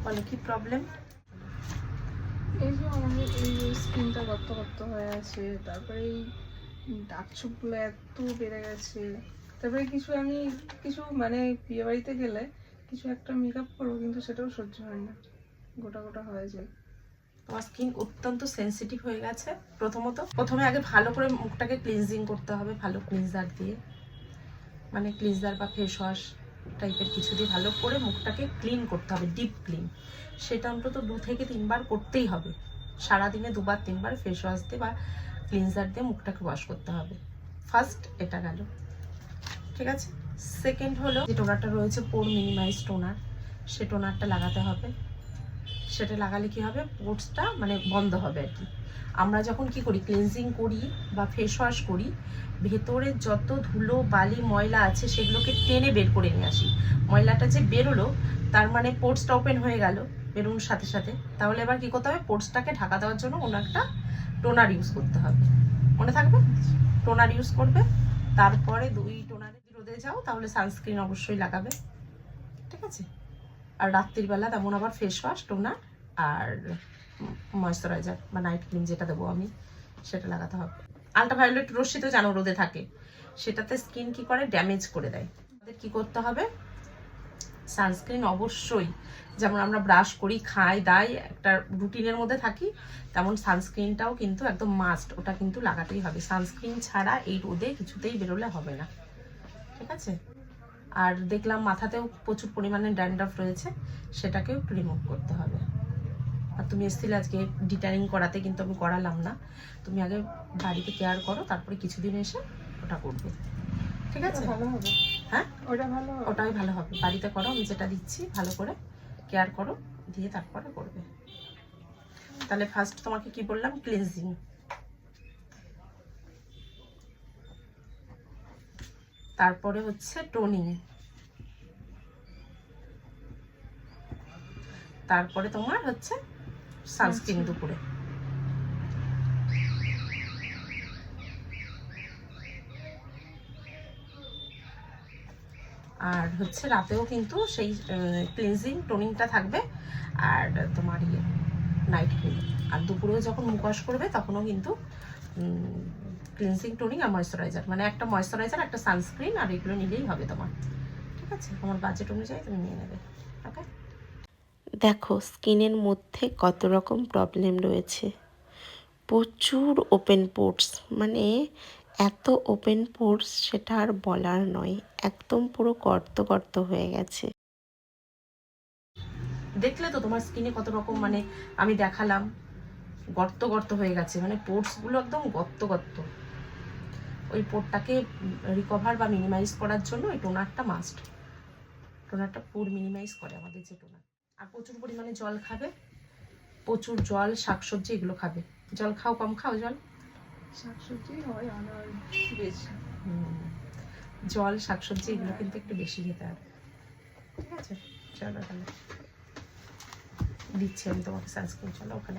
বলো কি প্রবলেম? এই যে আমাদের এই স্কিনটা গর্ত গর্ত হয়ে আছে, তারপরে এই দাগ ছোপগুলো এত বেড়ে গেছে, তারপরে কিছু মানে বিয়ে বাড়িতে গেলে কিছু একটা মেকআপ করবো কিন্তু সেটাও সহ্য হয় না, গোটা গোটা হয়ে যায়। তোমার স্কিন অত্যন্ত সেন্সিটিভ হয়ে গেছে। প্রথমে আগে ভালো করে মুখটাকে ক্লিনজিং করতে হবে, ভালো ক্লিনজার দিয়ে, মানে ক্লিনজার বা ফেস ওয়াশ টাইপের কিছু দিয়ে ভালো করে মুখটাকে ক্লিন করতে হবে, ডিপ ক্লিন। সেটা অন্তত 2 থেকে 3 বার করতেই হবে। সারাদিনে 2 বার 3 বার ফেস ওয়াশ দিয়ে বা ক্লিনজার দিয়ে মুখটাকে ওয়াশ করতে হবে। ফার্স্ট এটা গেল, ঠিক আছে। সেকেন্ড হলো যে টোনারটা রয়েছে পোর মিনিমাইজ টোনার, সে টোনারটা লাগাতে হবে। সেটা লাগালে কি হবে, পোর্সটা মানে বন্ধ হবে আর কি। আমরা যখন কি করি, ক্লিনজিং করি বা ফেস ওয়াশ করি, ভেতরে যত ধুলো বালি ময়লা আছে সেগুলোকে টেনে বের করে নিয়ে আসি। ময়লাটা যে বেরোলো তার মানে পোর্সটা ওপেন হয়ে গেল বেরোনোর সাথে সাথে। তাহলে এবার কি করতে হবে, পোর্সটাকে ঢাকা দেওয়ার জন্য কোনো একটা টোনার ইউজ করতে হবে, মনে থাকবে? টোনার ইউজ করবে। তারপরে 2 টোনারে রোদে যাও, তাহলে সানস্ক্রিন অবশ্যই লাগাবে, ঠিক আছে। আর রাত্রিবেলা তেমন আবার ফেস ওয়াশ, টোনার আর ময়েশ্চারাইজার বা নাইট ক্রিম যেটা দেবো আমি, সেটা লাগাতে হবে। আল্ট্রাভায়োলেট রশ্মি তো জানো রোদে থাকে, সেটাতে স্কিন কি করে, ড্যামেজ করে দেয়। আমাদের কি করতে হবে, সানস্ক্রিন অবশ্যই, যেমন আমরা ব্রাশ করি, খাই দাই, একটা রুটিনের মধ্যে থাকি, তেমন সানস্ক্রিনটাও কিন্তু একদম মাস্ট, ওটা কিন্তু লাগাতেই হবে। সানস্ক্রিন ছাড়া এই রোদে কিছুতেই বেরোলে হবে না, ঠিক আছে। আর দেখলাম মাথাতেও প্রচুর পরিমাণে ড্যান্ড্রাফ রয়েছে, সেটাকেও একটু রিমুভ করতে হবে। আর তুমি এসেছিলে আজকে ডিটানিং করাতে, কিন্তু আমি করালাম না। তুমি আগে বাড়িতে কেয়ার করো, তারপরে কিছুদিন এসে ওটা করবে, ঠিক আছে? ভালো হবে। হ্যাঁ, ওটা ভালো হবে। ওটাই ভালো হবে। বাড়িতে করো, আমি যেটা দিচ্ছি ভালো করে কেয়ার করো, দিয়ে তারপরে করবে। তাহলে ফার্স্ট তোমাকে কি বললাম, ক্লিনজিং, তারপরে হচ্ছে টোনিং, তারপরে তোমার হচ্ছে সানস্ক্রিন দুপুরে। আর হচ্ছে রাতেও কিন্তু সেই ক্লিনজিং টোনিংটা থাকবে, আর তোমার নাইট ক্রিম। আর দুপুরেও যখন মুখ ওয়াশ করবে তখনও কিন্তু ক্লিনজিং, টোনিং আর ময়েশ্চারাইজার, মানে একটা ময়েশ্চারাইজার একটা সানস্ক্রিন, আর এগুলো নিলেই হবে তোমার, ঠিক আছে। তোমার বাজেট অনুযায়ী তুমি নিয়ে নেবে, ওকে। দেখো স্কিনের মধ্যে কত রকম প্রবলেম রয়েছে, প্রচুর ওপেন পোর্স, মানে এত ওপেন পোর্স সেটা আর বলার নয়, একদম পুরো গর্ত গর্ত হয়ে গেছে। দেখলে তো তোমার স্কিনে কত রকম, মানে আমি দেখালাম গর্ত গর্ত হয়ে গেছে, মানে পোর্সগুলো একদম গর্ত গর্ত। ওই পোরটাকে রিকভার বা মিনিমাইজ করার জন্য এই টোনারটা মাস্ট। টোনারটা পোর মিনিমাইজ করে আমাদের যে টোনার। আর প্রচুর পরিমাণে জল খাবে, প্রচুর জল, শাকসবজি এগুলো খাবে। জল খাও, কম খাও জল? শাকসবজি হয় আমার বেশি। জল, শাকসবজি এগুলো কিন্তু একটু বেশি খেতে হবে, ঠিক আছে। চলো তাহলে দিচ্ছি আমি তোমাকে সানস্ক্রিন, চলো ওখানে।